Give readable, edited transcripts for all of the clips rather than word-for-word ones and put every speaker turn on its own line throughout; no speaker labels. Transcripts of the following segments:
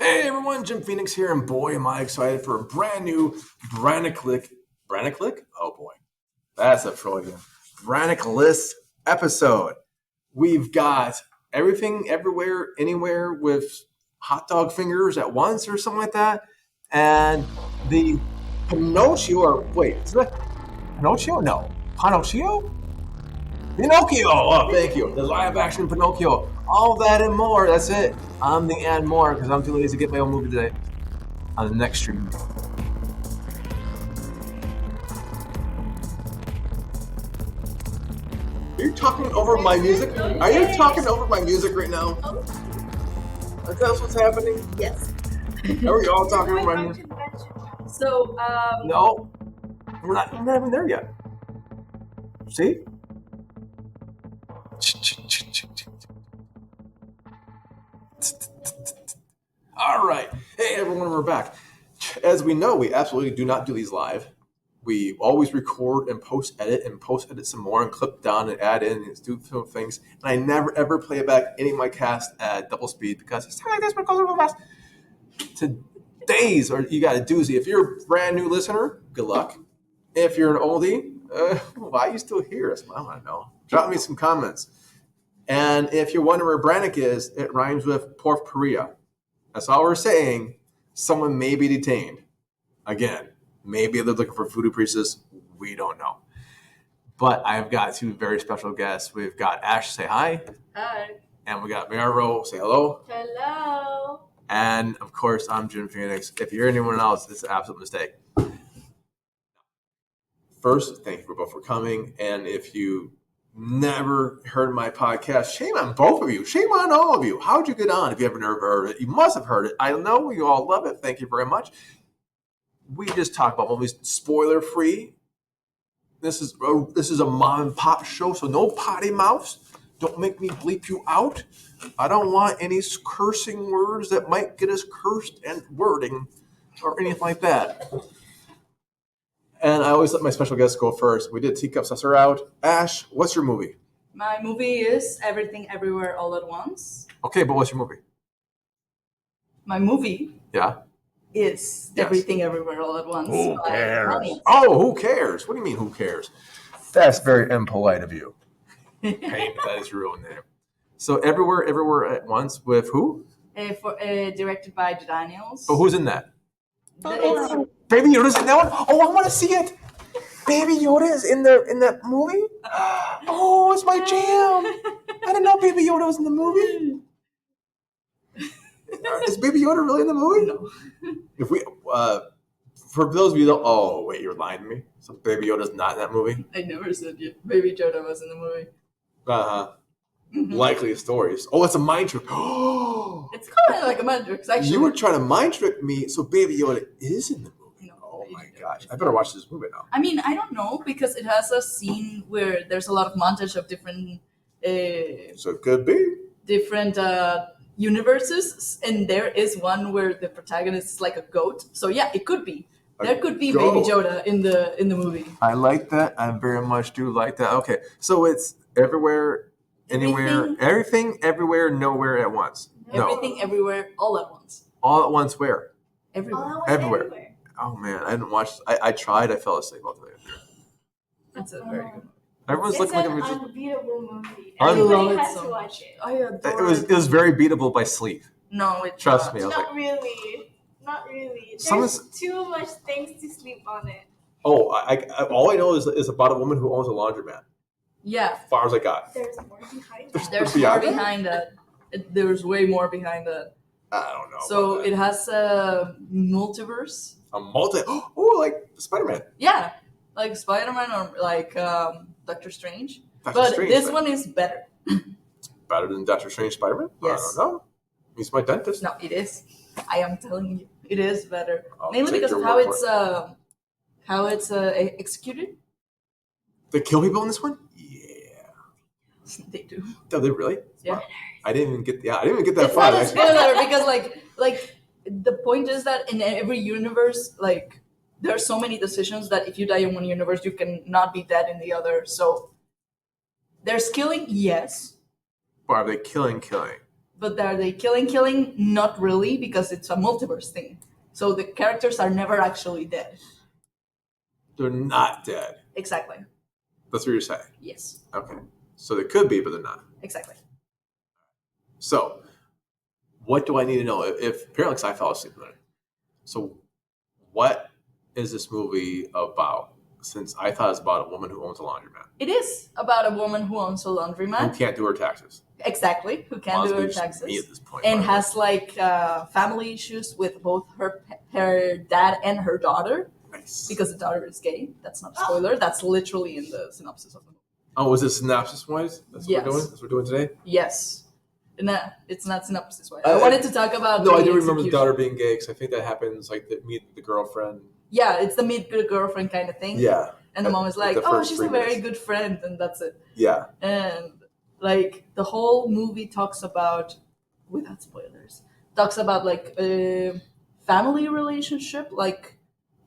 Hey everyone, Jim Phoenix here, and boy am I excited for a brand new Brannyk. Oh boy, that's a Freudian. Brannyk list episode. We've got everything, everywhere, anywhere with hot dog fingers at once or something like that. And the Pinocchio, or wait, is that Pinocchio? No. Pinocchio? Pinocchio! Oh, thank you. The live action Pinocchio. All that and more. That's it. I'm the and more because I'm too lazy to get my own movie today. On the next stream. Are you talking over my music? Are you talking over my music right now? Is that what's happening?
Yes.
Are we all talking over my music?
So,
No. We're not even there yet. See? All right. Hey, everyone, we're back. As we know, we absolutely do not do these live. We always record and post-edit some more and clip down and add in and do some things. And I never, ever play back any of my cast at double speed because it's like this, but it goes real fast. Today's, or you got a doozy. If you're a brand new listener, good luck. If you're an oldie, why are you still here? I want to know. Drop me some comments. And if you're wondering where Brannyk is, it rhymes with Porth Perea. That's all we're saying. Someone may be detained. Again, maybe they're looking for voodoo priestess. We don't know. But I've got two very special guests. We've got Ash, say hi.
hi.
And we got Miro, say hello.
Hello.
And of course, I'm Jim Phoenix. If you're anyone else, it's an absolute mistake. First, thank you both for coming. And if you never heard my podcast, shame on both of you. Shame on all of you. How'd you get on if you ever never heard it? You must have heard it. I know you all love it. Thank you very much. We just talk about movies spoiler free. This is a mom and pop show, so no potty mouths. Don't make me bleep you out. I don't want any cursing words that might get us cursed and wording or anything like that. And I always let my special guests go first. We did Teacup Susser out. Ash, what's your movie?
My movie is Everything Everywhere All at Once.
Okay, but what's your movie?
My movie
Yeah.
is
Yes.
Everything Everywhere All at Once.
Who
by
cares?
Brannyk.
Oh, who cares? What do you mean, who cares? That's very impolite of you. Hey, that is your real name. So everywhere at once with who?
Directed by Daniels.
Oh, who's in that?
It's,
Baby Yoda's in that one? Oh, I want to see it. Baby Yoda is in that movie? Oh, it's my jam. I didn't know Baby Yoda was in the movie. Is Baby Yoda really in the movie?
No.
If we, for those of you that, oh, wait, you're lying to me? So Baby Yoda's not in that movie?
I never said Baby Yoda was in the movie.
Uh-huh.
Mhm.
Likely stories. Oh, it's a mind trick. Oh,
It's kind of like a Matrix, actually.
you were trying to mind trick me, so Baby Yoda is in the movie.
No,
Oh
Baby
my
Yoda
gosh.
is
I better watch this movie now.
I mean, I don't know, because it has a scene where there's a lot of montage of different
So it could be.
universes, and there is one where the protagonist is like a goat. So yeah, it could be. There could be
goat.
Baby Yoda in the movie.
I like that. I very much do like that. Okay, so it's everywhere, anywhere, everything, everywhere, nowhere at once. No,
Everything, everywhere, all at once.
all at once. Where?
Everywhere.
Everywhere. Oh man, I didn't watch. I tried. I fell asleep all the way through.
That's a very good movie.
Everyone's
It's
looking
an
at me.
unbeatable movie.
I
Everybody
love it
has
so
to
much.
watch it.
I adore
It was very beatable by sleep.
No, it's
Trust
not.
me. I was
Not
like,
really. Not really. There's
Someone's-
too much things to sleep on it.
oh, I all I know is about a woman who owns a laundromat.
Yeah,
As far as I got.
There's more behind
There's-
it.
there's
Beyond
more
that?
behind that. There's way more behind that.
I don't know.
So
about that.
it has a multiverse.
a multi. Oh, like Spider-Man.
Yeah, like Spider-Man or like Doctor Strange.
Doctor
But
Strange,
this
right?
one is better.
Better than Doctor Strange Spider-Man?
Yes.
I don't know. He's my dentist.
No, it is. I am telling you, it is better.
I'll
Mainly
take
because
your
of how
word
it's executed.
They kill people in this one? Yeah.
They do.
Oh, they really?
Yeah.
Wow. I didn't even get. Yeah, I didn't even get that
It's
far.
not a spoiler because like the point is that in every universe, like there are so many decisions that if you die in one universe, you can not be dead in the other. So there's killing, yes.
Or are they killing?
But are they killing? Not really, because it's a multiverse thing. So the characters are never actually dead.
They're not dead.
Exactly.
That's what you're saying.
Yes.
Okay. So they could be, but they're not.
Exactly.
So, what do I need to know? If apparently, 'cause I fell asleep on it. So, what is this movie about? Since I thought it was about a woman who owns a laundromat.
It is about a woman who owns a
Who
laundromat.
can't do her taxes.
Exactly. Who can't do her taxes.
Me at this point.
And
by the way.
has like family issues with both her dad and her daughter
Nice.
because the daughter is gay. That's not a spoiler. That's literally in the synopsis of the movie.
Oh, was this synopsis wise? That's
Yes.
what we're doing? That's what we're doing today?
Yes. No, it's not synopsis wise.
I
I wanted to talk about.
No, I
the
do remember the
execution.
daughter being gay because I think that happens like meet the girlfriend.
Yeah, it's the meet good girlfriend kind of thing.
Yeah.
And the mom is like,
the
"Oh,
first
she's
3
a very
minutes.
good friend," and that's it.
Yeah.
And like the whole movie talks about, without spoilers, talks about like a family relationship, like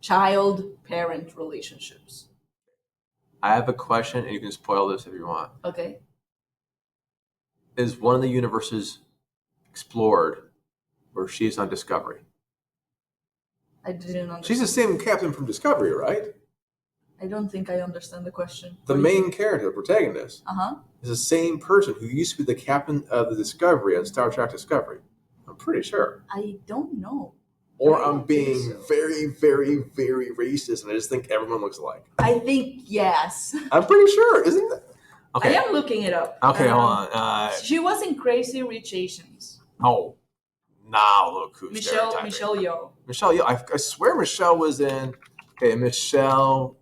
child-parent relationships.
I have a question, and you can spoil this if you want.
Okay.
Is one of the universes explored where she's on Discovery?
I didn't understand.
She's the same captain from Discovery, right?
I don't think I understand the question.
The main character, the protagonist,
Uh-huh.
is the same person who used to be the captain of the Discovery on Star Trek Discovery. I'm pretty sure.
I don't know.
Or
I
I'm
don't think
being
so.
very, very, very racist, and I just think everyone looks alike.
I think yes.
I'm pretty sure, isn't it? Okay.
I am looking it up.
Okay, hold on.
She was in Crazy Rich Asians.
Oh, now look who's
Michelle
stereotyping.
Yeoh.
Michelle Yeoh. I swear Michelle was in. Okay, Michelle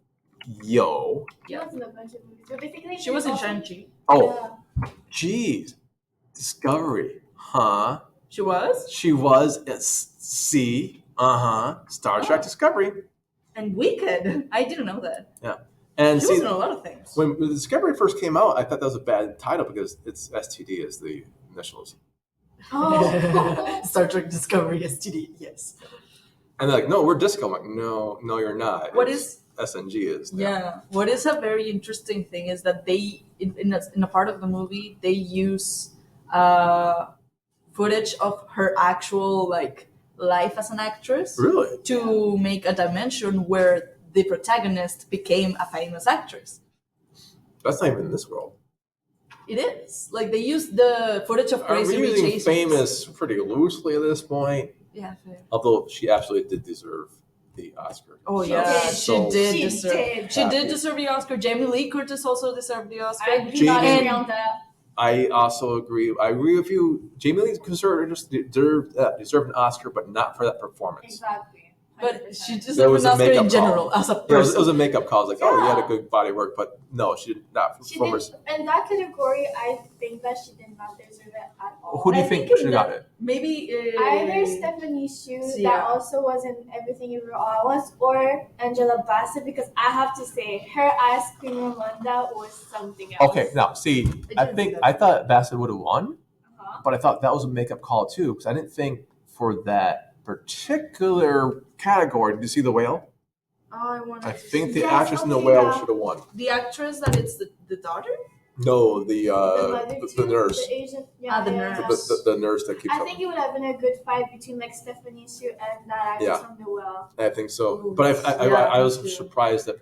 Yeoh.
She was in a bunch of movies. But basically,
She was in
also-
Shang-Chi.
Oh, jeez. Discovery. Huh?
She was?
She was at C. Star Trek
Oh.
Discovery.
And Wicked. I didn't know that.
And
She
see,
was in a lot of things.
when Discovery first came out, I thought that was a bad title because it's STD as the initials.
Oh.
Star Trek Discovery STD, yes.
And they're like, no, we're disco. I'm like, no, you're not.
What
It's SNG is. now.
Yeah. What is a very interesting thing is that they, in a part of the movie, they use footage of her actual like life as an actress
Really?
to make a dimension where the protagonist became a famous actress.
That's not even in this world.
It is. Like they use the footage of
Are
Crazy
we
Rich
using
Asians.
famous pretty loosely at this point?
Yeah, fair.
Although she absolutely did deserve the Oscar.
Oh
So-
yeah,
so
she did
She
deserve.
did.
She did
Happy.
deserve the Oscar. Jamie Lee Curtis also deserved the Oscar.
I do not
Jamie-
agree on that.
I also agree. I agree with you. Jamie Lee Curtis deserved an Oscar, but not for that performance.
Exactly.
But
100%.
she
There
deserved
was
an
a
Oscar in
makeup
general
call.
as a
Yeah, it was
person.
a makeup call. It's like, oh, you had a
Yeah.
good body work, but no, she did not.
She
Performance.
did, in that category, I think that she did not deserve it at all.
Who do you
I
think
think
should
in
have got
that-
it?
Maybe
Either Stephanie Hsu,
Yeah.
that also was in Everything Everywhere All at Once, or Angela Bassett, because I have to say, her ice cream Ramanda was something else.
Okay, now see,
I
I
didn't
think
see that.
I thought Bassett would have won,
Uh-huh.
but I thought that was a makeup call too because I didn't think for that particular category. Did you see The Whale?
Oh, I wanted
I
to
think the
see-
Yes,
actress in The
okay,
Whale
yeah.
should have won.
the actress that it's the daughter.
No,
The mother
the
too,
nurse,
The Asian,
The
yeah.
nurse.
the nurse that keeps.
I think it would have been a good fight between like Stephanie Hsu and that actress
Yeah.
from The Well.
I think so,
Ooh,
but I
yeah,
was
me too.
surprised that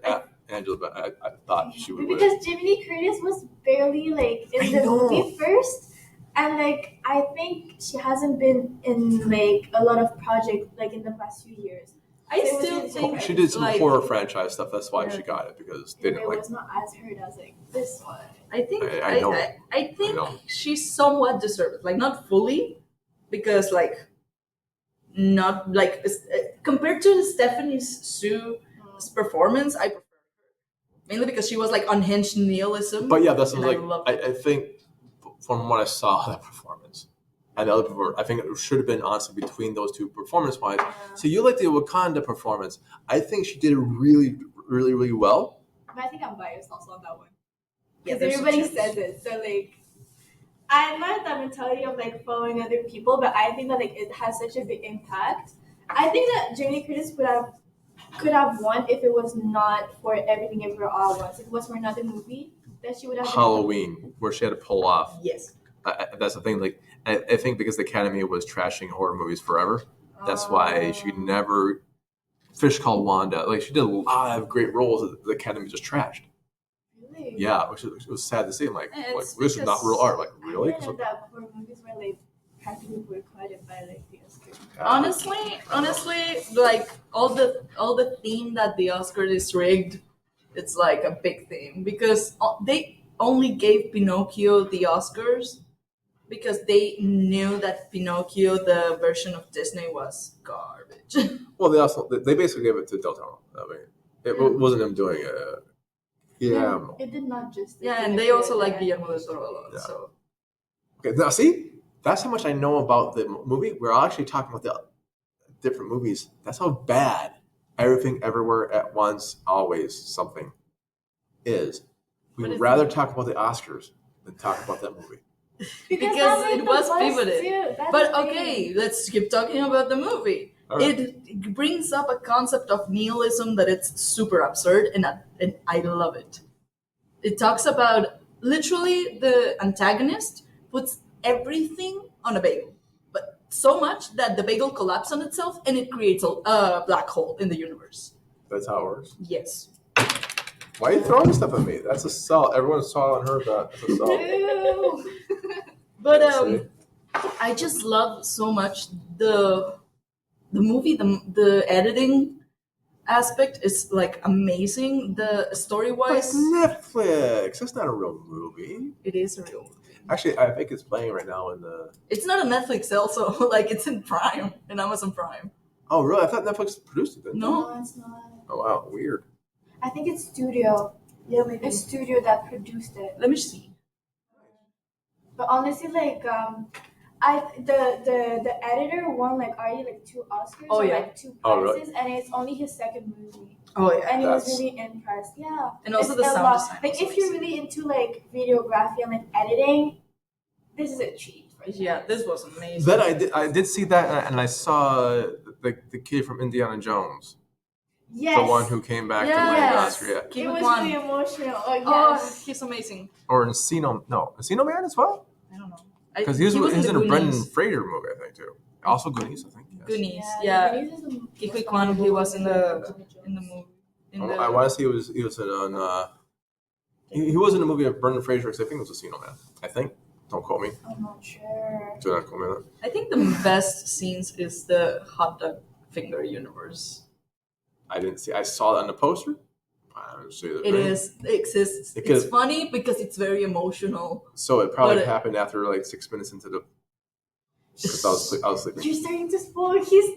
Angela. But I thought she would win.
Because Jamie Lee Curtis was barely like in
I
the
know.
movie first, and like I think she hasn't been in like a lot of projects like in the past few years.
I
So it was
still
really
think
She did some
like,
horror franchise stuff. That's why
Yeah.
she got it because they
And
didn't
it
like.
was not as heard as like this one.
I think
I know.
I think
know.
she somewhat deserved it. Like not fully, because like not like compared to Stephanie Hsu's performance, I prefer her. Mainly because she was like unhinged nihilism.
But yeah, that's
And
like
I loved
I think from what I saw of that performance and the other performance, I think it should have been honestly between those two performance wise. So you like the Wakanda performance? I think she did it really, really, really well.
But I think I'm biased also on that one.
Yeah,
Because
there's some
everybody
chance.
says it. So like I'm not that mentality of like following other people, but I think that like it has such a big impact. I think that Jamie Lee Curtis could have won if it was not for Everything Everywhere All at Once. If it was for another movie, that she would have
Halloween, where she had to pull off.
Yes.
That's the thing. Like I think because the Academy was trashing horror movies forever, that's why she never. Fish Called Wanda, like she did a lot of great roles that the Academy just trashed.
Really?
Yeah, which was sad to see. I'm like,
It's
this is not real art. Like,
I
really?
didn't know that horror movies were like practically boycotted by like the Oscars.
Honestly, like all the theme that the Oscars is rigged, it's like a big theme because they only gave Pinocchio the Oscars because they knew that Pinocchio, the version of Disney, was garbage.
Well, they basically gave it to Del Toro. I mean, it wasn't him doing it. Yeah.
It did not just.
Yeah, and they also like Guillermo del Toro a lot.
Yeah.
So
Okay, now see, that's how much I know about the movie. We're actually talking about the different movies. That's how bad Everything Everywhere at Once, Always Something is. We
What
would
is
rather
it?
talk about the Oscars than talk about that movie.
Because
that made
it
the
was
buzz
pivoted.
too. That's
But
the thing.
okay, let's keep talking about the movie.
All right.
It brings up a concept of nihilism that it's super absurd, and I love it. It talks about literally the antagonist puts everything on a bagel, but so much that the bagel collapses on itself and it creates a black hole in the universe.
That's how it works.
Yes.
Why are you throwing stuff at me? That's assault. Everyone saw and heard that. That's assault.
Ew.
But
See?
I just love so much the movie, the editing aspect is like amazing. The story
Like
wise,
Netflix. That's not a real movie.
it is a real movie.
Actually, I think it's playing right now in the.
It's not a Netflix also, like it's in Prime, in Amazon Prime.
Oh, really? I thought Netflix produced it. Didn't they?
No,
it's not.
Oh, wow. Weird.
I think it's studio.
yeah, maybe.
It's studio that produced it.
Let me see.
But honestly, like the editor won like already like 2 Oscars
Oh,
or
yeah.
like 2
Oh, really?
prizes, and it's only his second movie,
Oh yeah,
and he was
That's-
really impressed. Yeah,
and also
It's
the
a
sound
lot.
design.
Like
was
if you're
amazing.
really into like videography and like editing, this is a cheat. Right
Yeah, this was amazing.
Then I did see that, and I saw the kid from Indiana Jones,
Yes.
the one who came back to win the
Yes.
Oscar, yeah.
It
Keep
was
one.
really emotional. Oh
Oh,
yes.
he's amazing.
Or Encino Man as well,
I don't know.
because he was in
the
a Brendan
Goonies.
Fraser movie, I think too. Also Goonies, I think. Yes.
Goonies,
the
yeah.
Goonies is the
Ki
most
Hui Kwan, he was in the
Jones.
movie.
I want to say he was in he was in a movie of Brendan Fraser, because I think it was Encino Man. I think. Don't quote me.
I'm not sure.
Do not quote me on that.
I think the best scenes is the hot dog finger universe.
I didn't see. I saw it on the poster. I didn't see
It exists.
Because-
It's funny because it's very emotional.
So it probably
But-
happened after like 6 minutes into the. Because I was sleeping.
You're starting to spoil. He's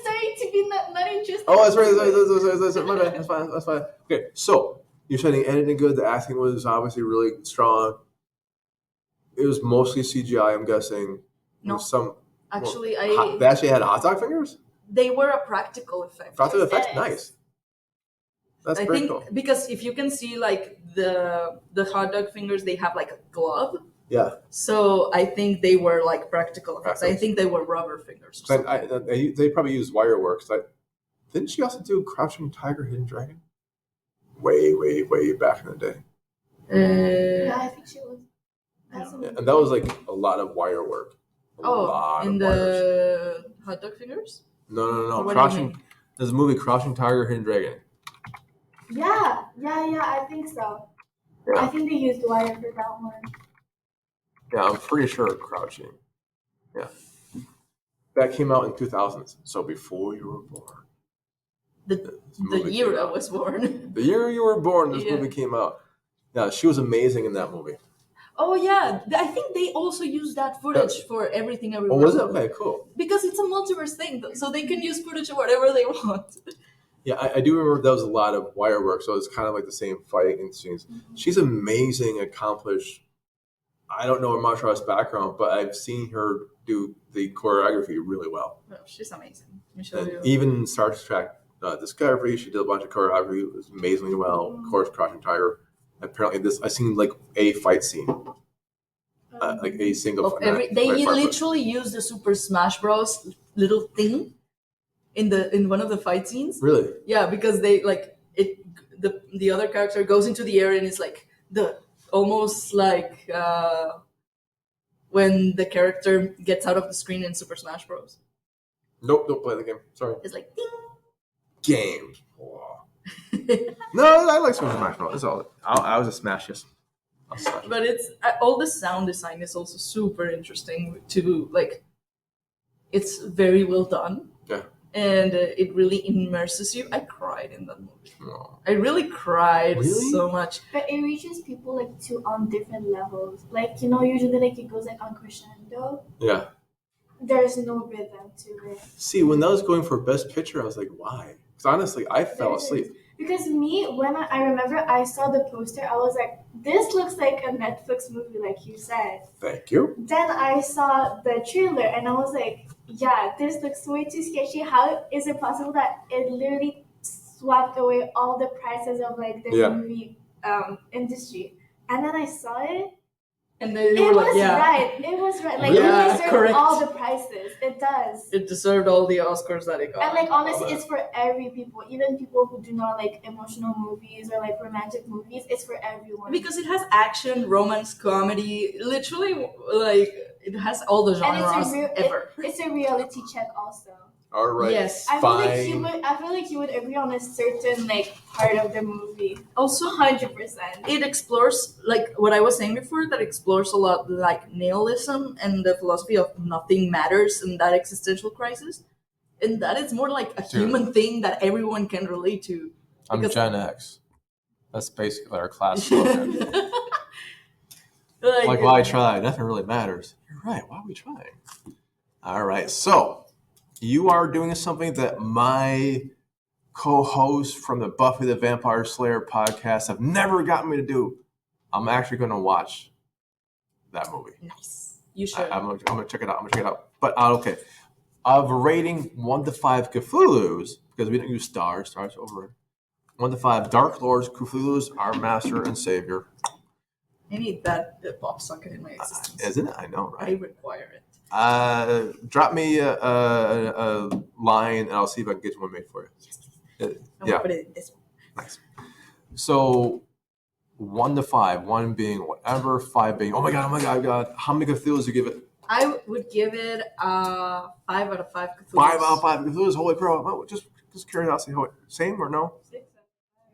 starting to be not interested.
Oh, that's right. That's my bad. That's fine. Okay, so you're saying the editing good. The acting was obviously really strong. It was mostly CGI, I'm guessing.
No.
Some.
Actually,
They actually had hot dog fingers.
they were a practical effect.
Practical effects,
Aesthetics.
nice. That's
I
very
think
cool.
because if you can see like the hot dog fingers, they have like a glove.
Yeah.
So I think they were like practical effects. I
Practical.
think they were rubber fingers. Or
So they probably used wire work. Didn't she also do Crouching Tiger, Hidden Dragon? Way back in the day.
Yeah, I think she was. That's
Yeah, and that was like a lot of wire work. A lot
in
of wires.
the hot dog fingers?
No.
Or what do you
Crouching.
mean?
There's a movie, Crouching Tiger, Hidden Dragon.
Yeah, I think so.
Yeah.
I think they used wire for that one.
Yeah, I'm pretty sure Crouching. Yeah. That came out in 2000s, so before you were born. This
The
movie
year
came
I
out.
was born.
The year you were born, this
Yeah.
movie came out. Yeah, she was amazing in that movie.
Oh yeah, I think they also use that footage for everything
Oh,
everywhere.
was it? Okay, cool.
Because it's a multiverse thing, so they can use footage of whatever they want.
Yeah, I do remember there was a lot of wire work, so it's kind of like the same fighting scenes. She's amazing, accomplished. I don't know her martial arts background, but I've seen her do the choreography really well.
Oh, she's amazing. Let me show
And
you.
even Star Trek Discovery, she did a bunch of choreography. It was amazingly well. Of course, Crouching Tiger. Apparently, I've seen like a fight scene, like a single.
Of they literally use the Super Smash Bros. Little thing in one of the fight scenes.
Really?
Yeah, because they like it. The other character goes into the air and it's like the almost like when the character gets out of the screen in Super Smash Bros.
Nope, don't play the game. Sorry.
It's like ding.
Game. Wow. No, I like Super Smash Bros. That's all. I was a Smashes.
But it's all the sound design is also super interesting to like. It's very well done.
Yeah.
And it really immerses you. I cried in that movie.
Oh.
I really cried so much.
But it reaches people like on different levels. Like, you know, usually like it goes like on crescendo.
Yeah.
There's no rhythm to it.
See, when that was going for Best Picture, I was like, why? Because honestly, I fell asleep.
Because when I remember I saw the poster, I was like, this looks like a Netflix movie, like you said.
Thank you.
Then I saw the trailer and I was like, yeah, this looks way too sketchy. How is it possible that it literally swept away all the prices of like the movie industry? And then I saw it.
And then you were like, yeah.
It was right. Like,
Yeah,
it deserved
correct.
all the prices. It does.
It deserved all the Oscars that it got.
And like, honestly, it's for every people. Even people who do not like emotional movies or like romantic movies. It's for everyone.
Because it has action, romance, comedy. Literally, like, it has all the genres ever.
It's a reality check also.
All right.
Yes.
I feel like you would agree on a certain like part of the movie.
Also,
100%.
it explores, like what I was saying before, that explores a lot like nihilism and the philosophy of nothing matters and that existential crisis. And that is more like a human thing that everyone can relate to.
I'm Gen X. That's basically our class slogan. Like, why try? Nothing really matters. You're right. Why are we trying? All right. So, you are doing something that my co-hosts from the Buffy the Vampire Slayer podcast have never gotten me to do. I'm actually going to watch that movie.
Nice. You should.
I'm gonna check it out. But okay. Of rating 1 to 5 Cthulhu's, because we don't use stars. Stars over 1 to 5 Dark Lords Cthulhu's, our master and savior.
I need that pop socket in my existence.
Isn't it? I know, right?
I require it.
Drop me a line, and I'll see if I can get one made for you.
Yeah. Put it in this one.
Nice. So, 1 to 5, 1 being whatever, 5 being, oh my god. How many Cthulhu's do you give it?
I would give it 5 out of 5 Cthulhu's.
5 out of 5 Cthulhu's. Holy crow! Just curiosity. Same or no?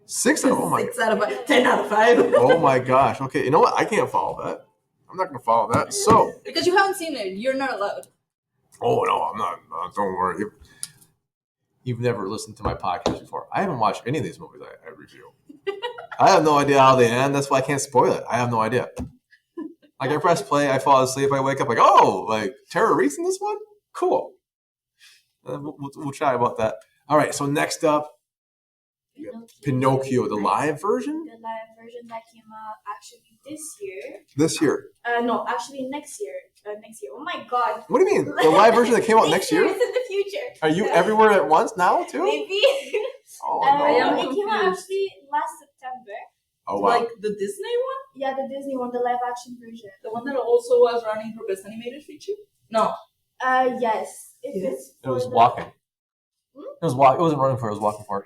6 out of 5. Oh my.
6 out of 5. 10 out of 5.
Oh my gosh. Okay, you know what? I can't follow that. I'm not going to follow that. So.
Because you haven't seen it. You're not allowed.
Oh, no, I'm not. Don't worry. You've never listened to my podcast before. I haven't watched any of these movies I review. I have no idea how they end. That's why I can't spoil it. I have no idea. Like, I press play, I fall asleep, I wake up like, oh, like, Tara Reid's in this one? Cool. We'll chat about that. All right, so next up, Pinocchio, the live version?
The live version that came out actually this year.
This year?
No, actually next year. Oh my god.
What do you mean? The live version that came out next year?
It's in the future.
Are you everywhere at once now, too?
Maybe.
Oh, no.
It came out actually last September.
Oh, wow.
Like the Disney one?
Yeah, the Disney one, the live action version.
The one that also was running for Best Animated Feature? No.
Yes.
It was walking. It wasn't running for it, it was walking for it.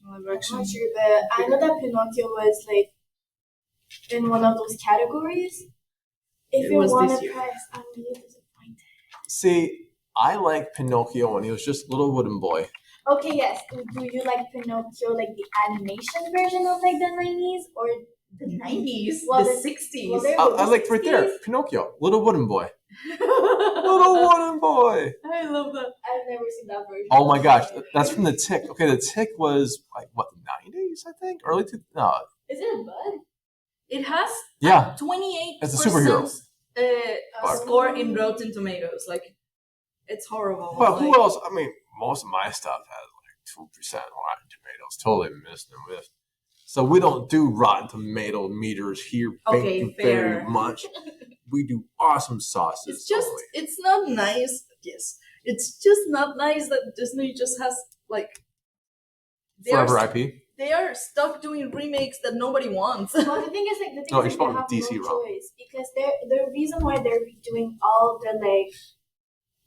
I'm not sure, but I know that Pinocchio was like in one of those categories. If you want a prize, I'm really disappointed.
See, I like Pinocchio when he was just a little wooden boy.
Okay, yes. Do you like Pinocchio, like the animation version of like the 90s or
the 90s?
Well,
the 60s?
Well,
I like right there. Pinocchio, little wooden boy. Little wooden boy.
I love that.
I've never seen that version.
Oh my gosh, that's from The Tick. Okay, The Tick was like what, the 90s? I think early. No.
Is it a bud?
It has 28%.
It's a superhero.
Score in Rotten Tomatoes. Like, it's horrible.
Well, who else? I mean, most of my stuff has like 2% Rotten Tomatoes. Totally missed and whiffed. So we don't do Rotten Tomato meters here.
Okay, fair.
Very much. We do awesome sauces.
It's just, it's not nice. Yes, it's just not nice that Disney just has like
forever IP.
They are stuck doing remakes that nobody wants.
Well, the thing is, like, they have no choice because the reason why they're redoing all the like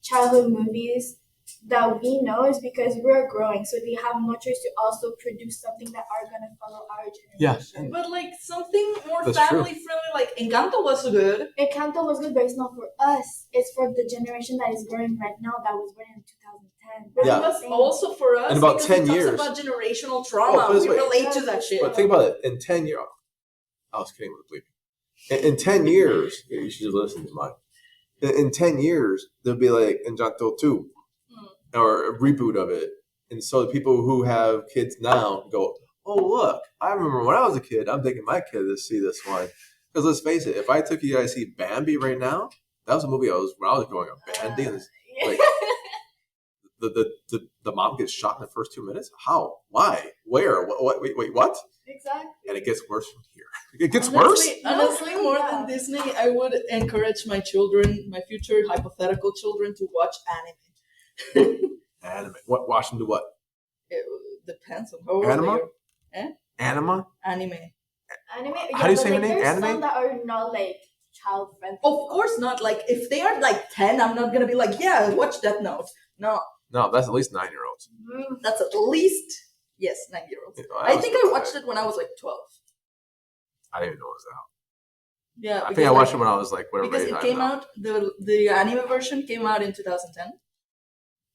childhood movies that we know is because we're growing, so they have no choice to also produce something that are gonna follow our generation.
But like something more
That's
family friendly, like Encanto was good.
Encanto was good, but it's not for us. It's for the generation that is growing right now, that was born in 2010.
But
Yeah.
it was also for us.
In about
because
10
it talks
years.
about generational trauma.
Oh,
We
wait.
relate to that shit.
But think about it. In 10 years, I was kidding with bleeping. In 10 years, you should just listen to mine. In 10 years, there'll be like Encanto 2 or a reboot of it. And so the people who have kids now go, oh, look, I remember when I was a kid, I'm taking my kid to see this one. Because let's face it, if I took you guys to see Bambi right now, that was a movie when I was growing up. Bambi, and like, the mom gets shot in the first 2 minutes? How? Why? Where? What? Wait, what?
Exactly.
And it gets worse from here. It gets worse?
Honestly, more than Disney, I would encourage my children, my future hypothetical children, to watch anime.
Anime. What? Watch them do what?
It depends on how old
Anima?
they are.
Anima?
Anime.
Anime.
How do you say her
like,
name?
there's
Anime?
some that are not like child friendly.
Of course not. Like if they are like 10, I'm not gonna be like, yeah, watch Death Note. No,
That's at least 9-year-olds.
that's at least 9-year-olds. I think I watched it when I was like 12.
I didn't even know it was out.
Yeah,
I think I watched it when I was like whatever.
because it came out. The anime version came out in 2010.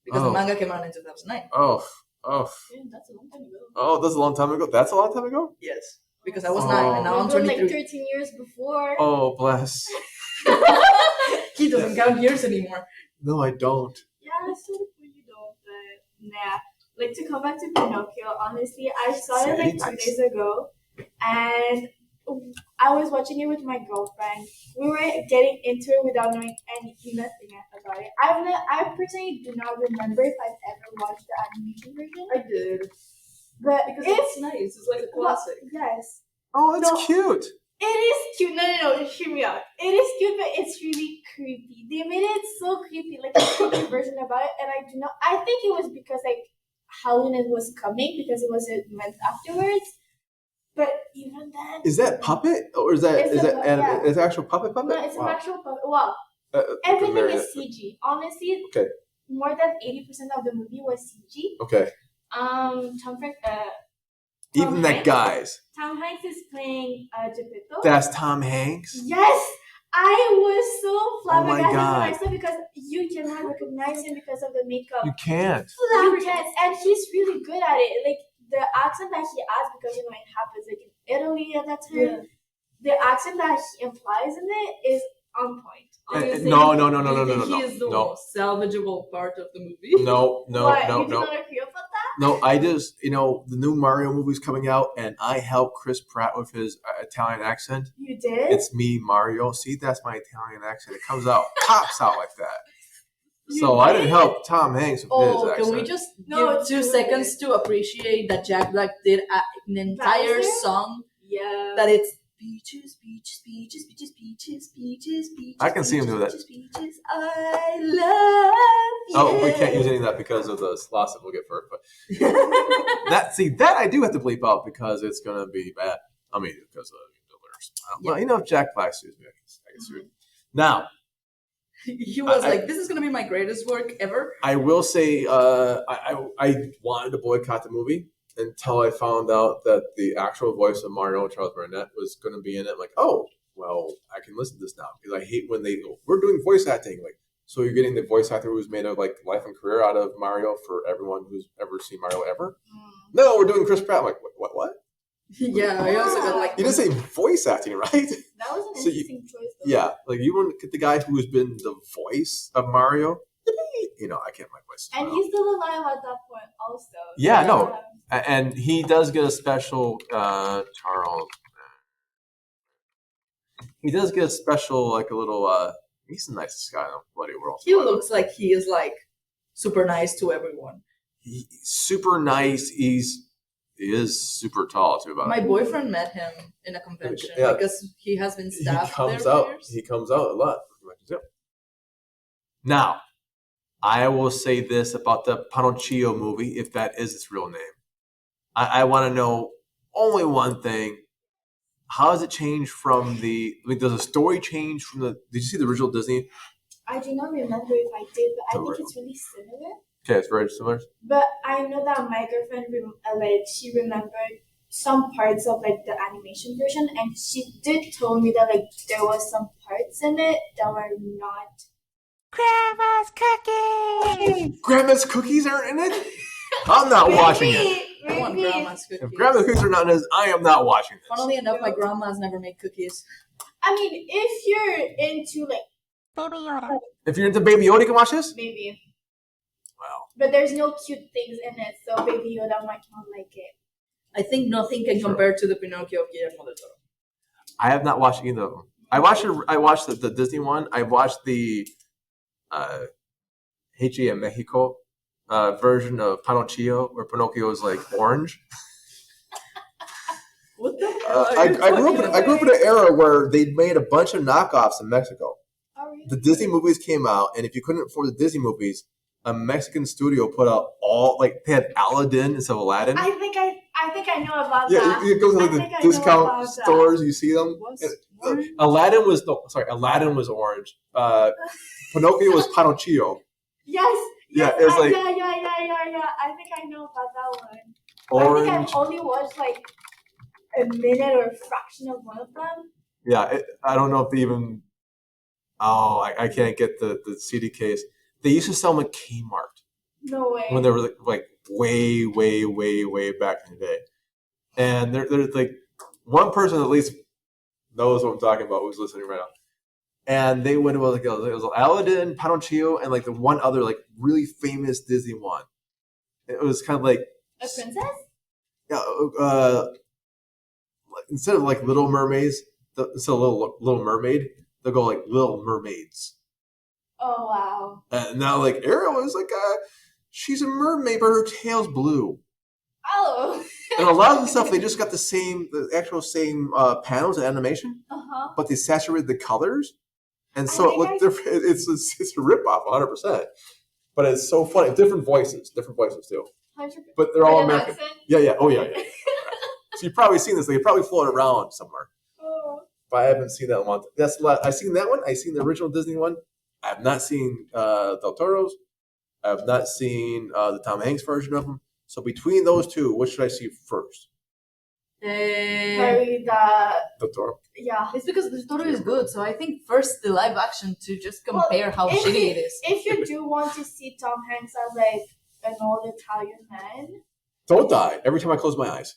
Because the manga came out in 2009.
Oh.
Yeah, that's a long time ago.
Oh, that's a long time ago. That's a long time ago.
Yes, because I was 9 and now I'm
We're
23.
like 13 years before.
Oh, bless.
He doesn't count years anymore.
No, I don't.
Yeah, that's sort of what you don't, but nah. Like to come back to Pinocchio, honestly, I saw it like 2 days ago, and I was watching it with my girlfriend. We were getting into it without knowing nothing about it. I personally do not remember if I've ever watched the animation version.
I did.
But
Because it's nice. It's like a classic.
Yes.
Oh, it's cute.
It is cute. No, hear me out. It is cute, but it's really creepy. They made it so creepy, like a creepy version about it, and I think it was because like Halloween was coming because it was a month afterwards. But even then,
Is that puppet or is that is that actual puppet?
No, it's an actual puppet. Well, everything is CG. Honestly, more than 80% of the movie was CG.
Okay. Even that guy's.
Tom Hanks is playing Geppetto.
That's Tom Hanks.
Yes, I was so flabbergasted when
God.
I saw because you cannot recognize him because of the makeup.
You can't.
You can't, and he's really good at it. Like the accent that he has, because it happens like in Italy at that time.
Yeah.
The accent that he implies in it is on point.
No.
He is the most salvageable part of the movie.
No.
You do not agree about that?
No, I just, the new Mario movie's coming out, and I helped Chris Pratt with his Italian accent.
You did?
It's me, Mario. See, that's my Italian accent. It comes out, pops out like that. So I didn't help Tom Hanks with his accent.
Can we just give 2 seconds to appreciate that Jack Black did an entire song?
Yeah.
That it's peaches, peaches, peaches, peaches, peaches, peaches, peaches.
I can see him do that.
Peaches, I love you.
Oh, we can't use any of that because of the lawsuit we'll get for it. But that I do have to bleep out because it's gonna be bad. I mean, because of the lyrics. Well, if Jack Black sues me, I can sue him. Now,
he was like, "This is gonna be my greatest work ever."
I will say, I wanted to boycott the movie until I found out that the actual voice of Mario, Charles Burnett, was going to be in it. I'm like, oh, well, I can listen to this now. Because I hate when they go, we're doing voice acting. Like, so you're getting the voice actor who's made a life and career out of Mario for everyone who's ever seen Mario ever? No, we're doing Chris Pratt. I'm like, what?
Yeah, I also got like...
You didn't say voice acting, right?
That was an interesting choice, though.
Yeah, like you want to get the guy who's been the voice of Mario. I can't my voice.
And he's still alive at that point also.
Yeah, no. And he does get a special, Charles. He does get a special, like a little, he's the nicest guy in the bloody world.
He looks like he is like super nice to everyone.
He's super nice. He is super tall too.
My boyfriend met him in a convention because he has been staffed
He comes
there
out.
for years.
He comes out a lot. Now, I will say this about the Pinocchio movie, if that is its real name. I want to know only one thing. How does it change from does the story change from did you see the original Disney?
I do not remember if I did, but I think it's really similar.
Okay, it's very similar.
But I know that my girlfriend, she remembered some parts of like the animation version, and she did tell me that like there was some parts in it that were not.
Grandma's cookies!
Grandma's cookies aren't in it? I'm not watching it.
I want
Maybe.
grandma's cookies.
If grandma's cookies are not in this, I am not watching this.
Funnily enough, my grandma's never made cookies.
I mean, if you're into like
Baby Yoda.
If you're into Baby Yoda, you can watch this?
maybe,
Wow.
but there's no cute things in it, so Baby Yoda might not like it.
I think nothing can compare to the Pinocchio of Guillermo del Toro.
I have not watched either of them. I watched the Disney one. I watched the HE in Mexico version of Pinocchio, where Pinocchio is like orange.
What the hell?
I grew up in an era where they made a bunch of knockoffs in Mexico.
Oh, really?
The Disney movies came out, and if you couldn't afford the Disney movies, a Mexican studio put out they had Aladdin instead of Aladdin.
I think I know about
Yeah,
that.
you go to like
I think
the
I know
discount
about that.
stores, you see them.
What's
And,
orange?
Aladdin was orange. Pinocchio was Pinocchio.
Yes.
Yeah,
Yes,
it's like
yeah. I think I know about that one. I
orange.
think I've only watched like a minute or a fraction of one of them.
Yeah, I don't know if they even. Oh, I can't get the CD case. They used to sell them at Kmart
No way.
when they were like way back in the day. And there's like one person at least knows what I'm talking about who's listening right now. And they went about like it was Aladdin, Pinocchio, and like the one other like really famous Disney one. It was kind of like
A princess?
yeah, instead of like Little Mermaids, instead of Little Mermaid, they'll go like Little Mermaids.
Oh wow.
And now like Ariel is like she's a mermaid, but her tail's blue.
Oh.
And a lot of the stuff they just got the actual same panels and animation, but they saturated the colors, and so it looked different. It's a ripoff, 100%. But it's so funny. Different voices too.
100%.
But they're all
With an
American.
accent?
Yeah. Oh yeah. So you've probably seen this. They probably floated around somewhere.
Oh.
But I haven't seen that one. I've seen that one. I've seen the original Disney one. I have not seen Del Toro's. I have not seen the Tom Hanks version of them. So between those two, what should I see first?
Probably
Del Toro.
yeah.
It's because the story is good, so I think first the live action to just compare how
if
shitty
you-
it is.
If you do want to see Tom Hanks as like an old Italian man,
Don't die. Every time I close my eyes.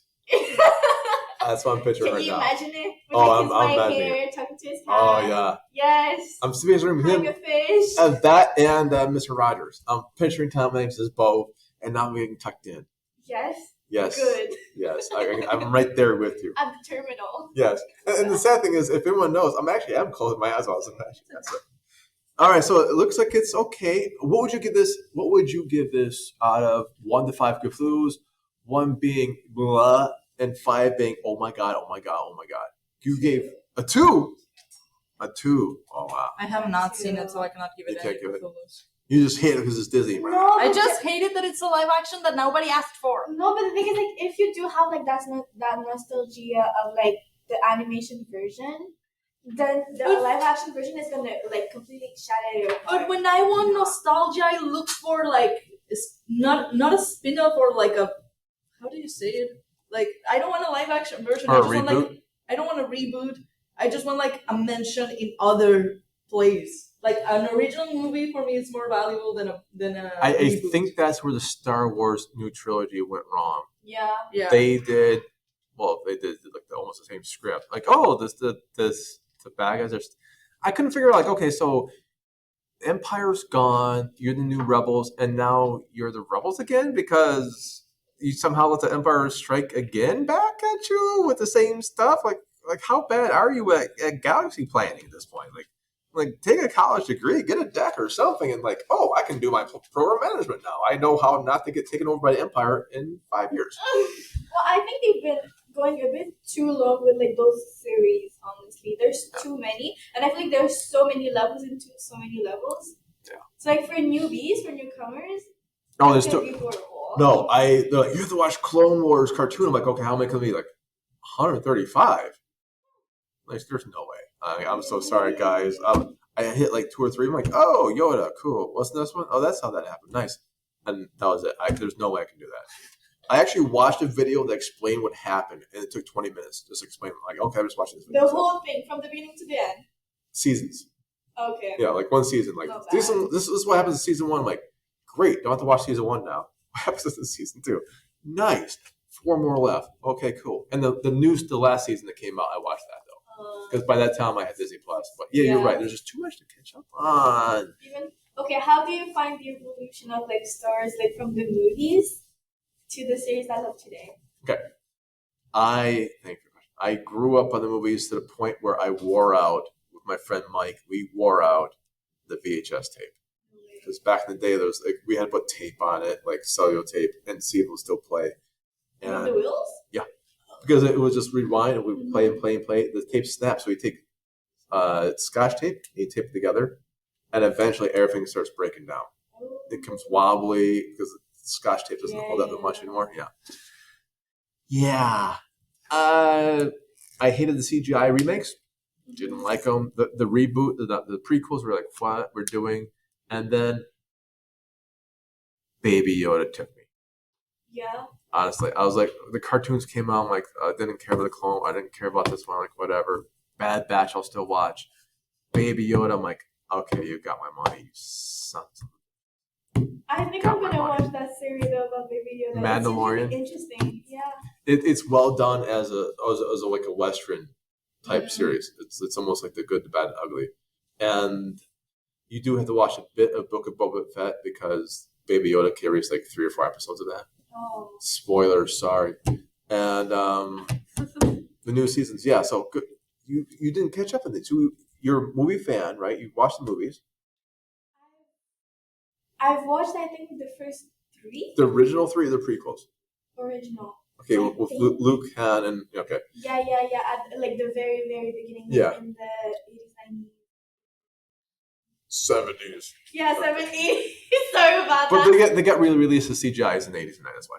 That's what I'm picturing
can
right
you
now.
imagine it? With
Oh,
like
I'm
his white
imagining
hair tucked to his hat.
Oh yeah.
Yes.
I'm picturing
Like
him
a fish.
as that and Mr. Rogers. I'm picturing Tom Hanks as both, and now I'm getting tucked in.
Yes.
Yes.
Good.
Yes. I'm right there with you.
At the terminal.
Yes. And the sad thing is, if anyone knows, I'm closing my eyes while I was imagining that. So. All right. So it looks like it's okay. What would you give this? What would you give this out of 1 to 5 Cthulhu's? 1 being blah, and 5 being oh my god. You gave a 2. A 2. Oh wow.
I have not seen it, so I cannot give
You
it
can't
any
give it.
Cthulhu's.
You just hate it because it's Disney.
No,
I
but
just hated that it's a live action that nobody asked for.
no, but the thing is, like, if you do have like that nostalgia of like the animation version, then the
But-
live action version is gonna like completely shatter your heart.
But when I want nostalgia, I look for like not a spin-off or like a how do you say it? Like I don't want a live action version.
Or
I
a
just want
reboot?
like I don't want a reboot. I just want like a mention in other plays. Like an original movie for me is more valuable than a
I
reboot.
think that's where the Star Wars new trilogy went wrong.
Yeah.
yeah.
They did like almost the same script. Like, oh, the bad guys are. I couldn't figure out like, okay, so Empire's gone, you're the new rebels, and now you're the rebels again because you somehow let the Empire strike again back at you with the same stuff. Like how bad are you at galaxy planning at this point? Like take a college degree, get a deck or something, and like, oh, I can do my program management now. I know how not to get taken over by the Empire in 5 years.
Well, I think they've been going a bit too long with like those series. Honestly, there's too many, and I feel like there's so many levels into so many levels.
Yeah.
So like for newbies, for newcomers,
Oh, there's
it's
two.
gonna be horrible.
No, they're like, you have to watch Clone Wars cartoon. I'm like, okay, how many can it be? Like 135? Like, there's no way. I'm so sorry, guys. I hit like 2 or 3. I'm like, oh, Yoda, cool. What's the next one? Oh, that's how that happened. Nice. and that was it. There's no way I can do that. I actually watched a video that explained what happened, and it took 20 minutes just to explain. Like, okay, I'm just watching this video.
The whole thing from the beginning to the end.
Seasons.
Okay.
Yeah, like one season. Like this is what happens in season 1. I'm like, great, don't have to watch season 1 now. What happens in season 2? Nice. 4 more left. Okay, cool. And the last season that came out, I watched that though, because by that time I had Disney Plus. But yeah, you're right. There's just too much to catch up on.
Okay, how do you find the evolution of like stars, like from the movies to the series as of today?
Okay, thank you. I grew up on the movies to the point where I wore out with my friend Mike. We wore out the VHS tape because back in the day, there was like we had to put tape on it, like cellular tape, and see if it would still play. And
the wheels?
Yeah, because it was just rewind and we would play and play and play. The tape snaps, so we take Scotch tape, and you tape it together, and eventually everything starts breaking down. It becomes wobbly because Scotch tape doesn't hold up that much anymore. Yeah. I hated the CGI remakes. Didn't like them. The reboot, the prequels were like, what we're doing, and then Baby Yoda took me.
Yeah.
Honestly, I was like, the cartoons came out. I'm like, I didn't care about the clone. I didn't care about this one. Like, whatever. Bad Batch, I'll still watch. Baby Yoda, I'm like, okay, you got my money, you sons of.
I think I'm gonna watch that series about Baby Yoda.
Mandalorian.
It's interesting. Yeah.
It's well done as a like a Western type series. It's almost like the good, the bad, the ugly, and you do have to watch a bit of Book of Boba Fett because Baby Yoda carries like 3 or 4 episodes of that.
Oh.
Spoilers, sorry. And the new seasons, yeah. So good. You didn't catch up on this. You're a movie fan, right? You watched the movies.
I've watched, I think, the first 3.
The original 3 or the prequels?
Original.
Okay, with Luke, Han, and okay.
Yeah. At like the very, very beginning.
Yeah.
In the 80s,
70s.
Yeah, 70s. Sorry about
but
that.
They got re-released as CGIs in the 80s and 90s. That's why.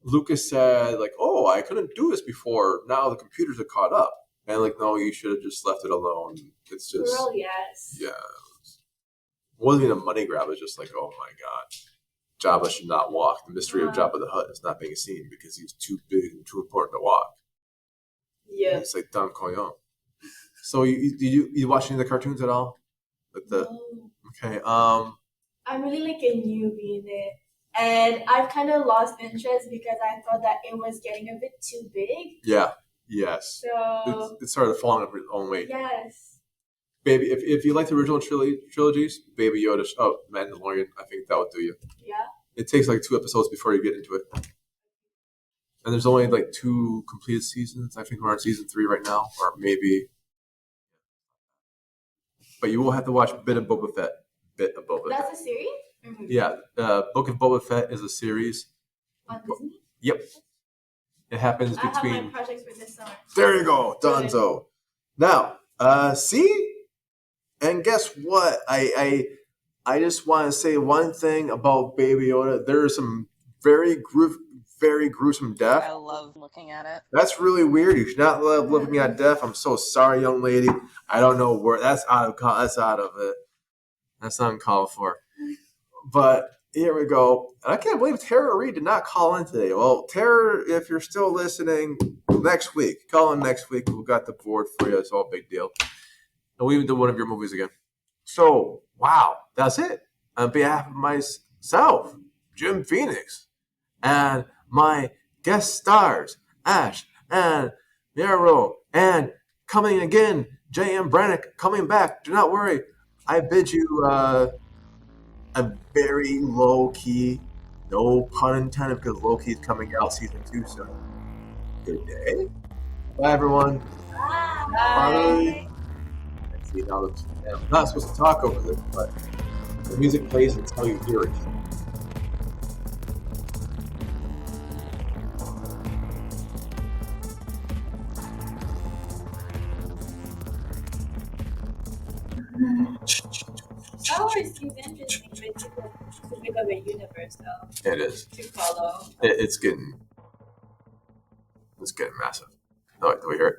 Lucas said, like, oh, I couldn't do this before. Now the computers are caught up. And like, no, you should have just left it alone. It's just.
Girl, yes.
Yeah. It wasn't even a money grab. It was just like, oh my God. Jabba should not walk. The mystery of Jabba the Hutt is not being seen because he's too big and too important to walk.
Yeah.
And it's like Don Corleone. So you watch any of the cartoons at all? Like
No.
Okay.
I'm really like a newbie in it. And I've kind of lost interest because I thought that it was getting a bit too big.
Yeah. Yes.
So
it started falling up its own weight.
yes.
Baby, if you like the original trilogies, Baby Yoda, Mandalorian, I think that would do you.
Yeah.
It takes like 2 episodes before you get into it. And there's only like 2 completed seasons. I think we're on season 3 right now, or maybe. But you will have to watch Bit of Boba Fett.
That's a series? Mm-hmm.
Yeah, Book of Boba Fett is a series.
On Disney?
Yep. It happens
I
between.
have my projects for this summer.
There you go, Donzo. Now, see, and guess what? I just want to say one thing about Baby Yoda. There is some very gruesome death.
I love looking at it.
That's really weird. You should not love looking at death. I'm so sorry, young lady. I don't know where that's out of it. That's not uncalled for. But here we go. And I can't believe Tara Reid did not call in today. Well, Tara, if you're still listening, next week. Call in next week. We've got the board for you. It's all a big deal. And we even did one of your movies again. So, wow. That's it. On behalf of myself, Jim Phoenix, and my guest stars, Ash and Miro, and coming again, JM Brannyk, coming back. Do not worry. I bid you a very low-key, no pun intended, because low-key is coming out season 2 soon. Good day. Bye, everyone.
Bye.
See, now I'm not supposed to talk over this, but the music plays until you hear it.
Star Wars seems interesting, but it's a bit of a universe, though.
It is.
To follow.
It's getting massive. Oh, do we hear it?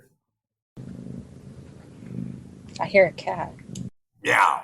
I hear a cat.
Meow.